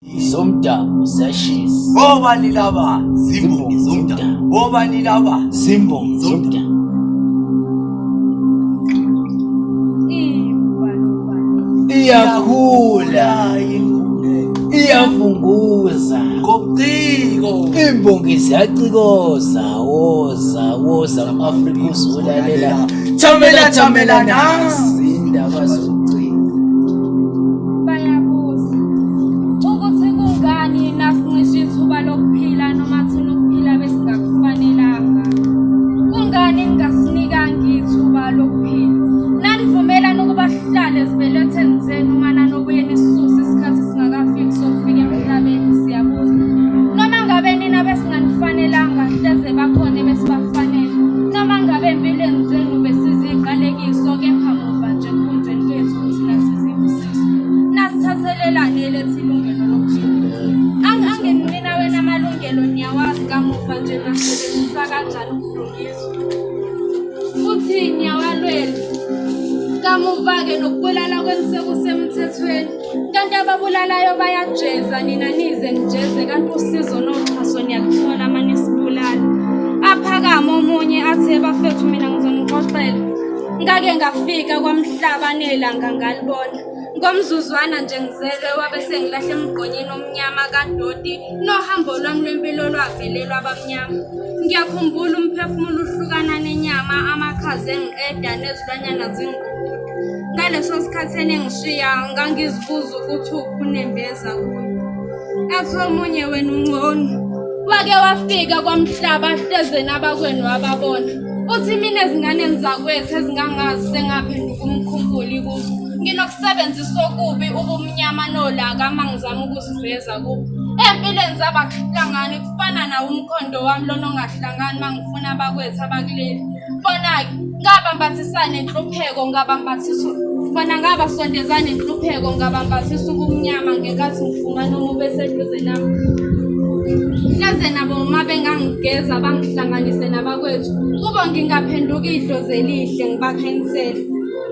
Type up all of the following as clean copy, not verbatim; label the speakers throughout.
Speaker 1: Zomdabu, Ziyashisa.
Speaker 2: Obani laba, iimbongi zomdabu. Obani laba,
Speaker 1: iimbongi zomdabu. Iyakhula, iyavunguza,
Speaker 2: zobuciko.
Speaker 1: iimbongi ziyacikoza, woza Afrika uzolalela.
Speaker 2: Thamela nasi
Speaker 1: Izindaba zobuciko.
Speaker 3: Bayabuza ukuthi kungani nasincisha ithuba lokuphila noma thina ukuphila besingakufanelanga. Kungani ngingasinikanga ithuba lokuphila? Nanivumelana ukuba sihlale ezibeletheni zenu uma nanobuyeni isisusa isikhathi singakafiki sokufika emhlabeni. Siyabuza noma ngabe nina besinganifanelanga hleze bakhona besibafanele, noma ngabe empilweni zenu besiziqalekiso kepha muva nje ekhunjeni kwethu thina sizibusiso. Nasithathelelane lethi ilungelo lokuphila. Angenina wena amalungelo niyawazi kamuva nje nasebenzisa kanjani ubulungiswa futhi niyawalwela. Kamuva-ke nokubulala kwenu sekusemthethweni, kanti ababulalayo bayajeza, nina nize nijeze, kanti usizo noxhaso niyakuthola manje sibulala. Aphakama omunye athe bafethu mina ngizonixoxela, ngake ngafika kwamhlaba nelanga ngalibona. Ngomzuzwana nje ngizelwe wabe sengilahle emgqonyeni omnyama kadoti, nohambo lwami lwempilo lwavelelwa abamnyama. Ngiyakhumbula umphefumulo uhlukana nenyama, amakhazi engiqeda nezilwanyana zinguquka. Ngaleso sikhathi enengishiya ngangizibuza ukuthi ukunembeza kuyo. Athi omunye wena ungcono wake wafika kwamhlaba hleze nabakwenu wababona. Uthi mina ezinganeni zakwethu ezingangazi sengaphenduka umkhumbuli kuzo. Nginokusebenzisa okubi ubumnyama nolaka uma ngizama ukuziveza kubo. Empilweni zabahlangani kufana nawo umkhondo wami lona ongahlangani uma ngifuna abakwethu abakuleli. Bona-ke ngabambathisa nenhlupheko, bona ngabasondeza nenhlupheko, ngabambathisa ubumnyama ngenkathi ngifumana umubi eseduze nami. Hleze nabo uma bengangigeza bangihlanganise nabakwethu, kubo ngingaphenduka idlozi elihle ngibakhenisele.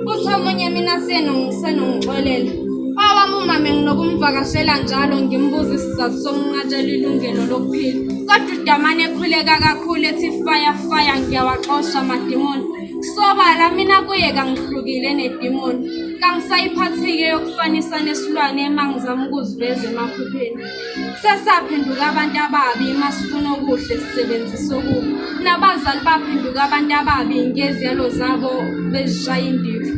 Speaker 3: Uthi omunye mina senongixolela, owami umame nginokumvakashela njalo ngimbuza isizathu sokunqatshela ilungelo lokuphila. Kodwa udamane ekhuleka kakhulu ethi fire ngiyawaxosha amadimoni. Kusobala mina kuye kangihlukile nedimoni, kangisayiphathi-ke yokufanisa nesilwane ema ngizama ukuziveza emaphupheni. Sesaphenduka abantu ababi uma sifuna okuhle sisebenzisa okubi, nabazali baphenduka abantu ababi ngeziyalo zabo bezishaya indiva.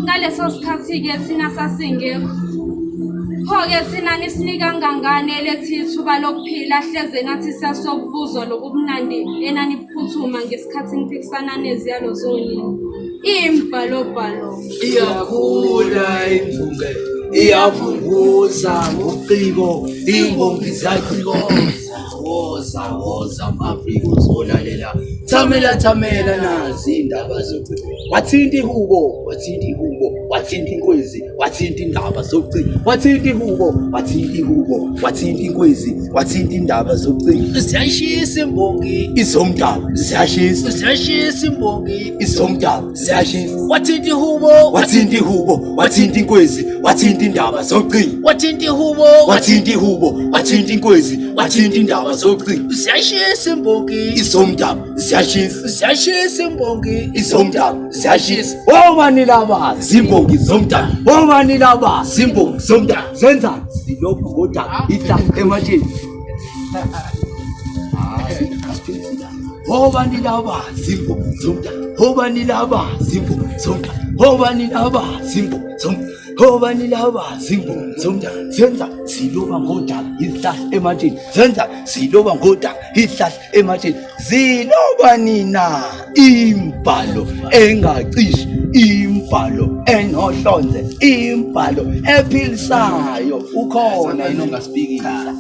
Speaker 3: Ngaleso sikhathi-ke thina sasingekho. Pho-ke thina nisinika ngangane lethi ithuba lokuphila hleze nathi siyasobuzwa lobumnandi enaniphuthuma ngesikhathi niphikisana neziyalo zonini. Iimbhalobhalo
Speaker 2: iyakhula imvunge, iyavunguza ngobuciko. Iimbongi ziyacikoza, woza Afrika uzolalela. Thamela nazi iindaba zobuciko. Wathinta ihubo, wathinta inkwezi, wathinta indaba zobuciko. Wathinta ihubo, wathinta inkwezi, wathinta indaba zobuciko.
Speaker 1: Ziyashisa iimbongi,
Speaker 2: Izomdabu, Ziyashisa.
Speaker 1: ziyashisa iimbongi.
Speaker 2: Izomdabu, Ziyashisa.
Speaker 1: Wathinta ihubo,
Speaker 2: Wathinta inkwezi, wathinta indaba zobuciko.
Speaker 1: wathinta ihubo,
Speaker 2: Wathinta inkwezi, wathinta indaba zobuciko.
Speaker 1: ziyashisa iimbongi.
Speaker 2: Izomdabu, Ziyashisa.
Speaker 1: Ziyashisa iimbongi.
Speaker 2: Izomdabu, Ziyashisa. Obani laba, iimbongi zomdabu. Obani laba, iimbongi zomdabu. Zenza silokhu kodwa ihla ematsheni. Obani laba, iimbongi zomdabu. Obani laba, iimbongi zomdabu. Obani laba, iimbongi zomdabu. Obani laba, iimbongi zomdabu. Zenza siloba ngodaka ihla ematsheni. Zenza siloba ngodaka ihla ematsheni. Ziloba nina imbhalo engacishi, imbhalo enohlonze, imbhalo ephilisayo. Ukhona inongaspikisa.